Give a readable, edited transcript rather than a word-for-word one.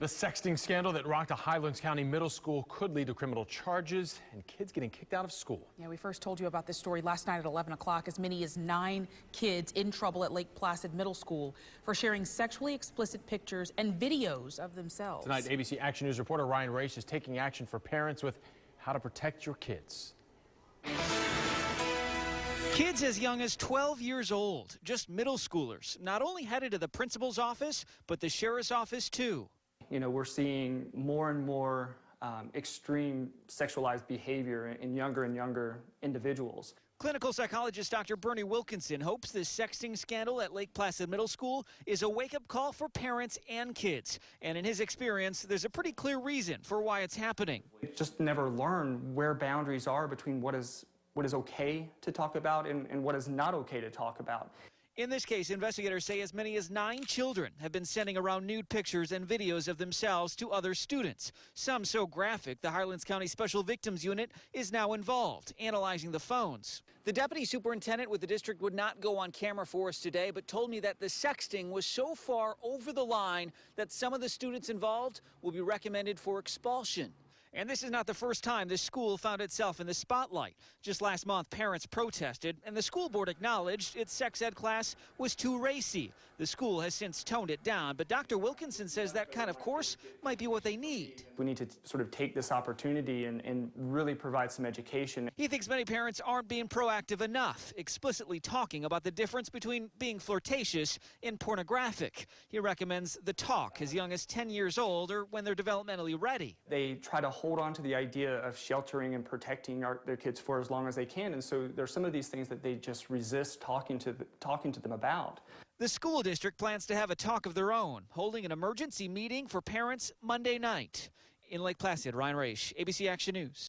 The sexting scandal that rocked a Highlands County middle school could lead to criminal charges and kids getting kicked out of school. Yeah, we first told you about this story last night at 11 o'clock. As many as 9 kids in trouble at Lake Placid Middle School for sharing sexually explicit pictures and videos of themselves. Tonight, ABC Action News reporter Ryan Race is taking action for parents with how to protect your kids. Kids as young as 12 years old, just middle schoolers, not only headed to the principal's office, but the sheriff's office too. You know, we're seeing more and more extreme sexualized behavior in younger and younger individuals. Clinical psychologist Dr. Bernie Wilkinson hopes this sexting scandal at Lake Placid Middle School is a wake-up call for parents and kids. And in his experience, there's a pretty clear reason for why it's happening. We just never learn where boundaries are between what is okay to talk about and what is not okay to talk about. In this case, investigators say as many as 9 children have been sending around nude pictures and videos of themselves to other students. Some so graphic, the Highlands County Special Victims Unit is now involved, analyzing the phones. The deputy superintendent with the district would not go on camera for us today, but told me that the sexting was so far over the line that some of the students involved will be recommended for expulsion. And this is not the first time this school found itself in the spotlight. Just last month, parents protested, and the school board acknowledged its sex ed class was too racy. The school has since toned it down, but Dr. Wilkinson says that kind of course might be what they need. We need to sort of take this opportunity and really provide some education. He thinks many parents aren't being proactive enough, explicitly talking about the difference between being flirtatious and pornographic. He recommends the talk as young as 10 years old or when they're developmentally ready. They try to hold on to the idea of sheltering and protecting their kids for as long as they can, and so there's some of these things that they just resist talking to them about. The school district plans to have a talk of their own, holding an emergency meeting for parents Monday night. In Lake Placid, Ryan Race, ABC Action News.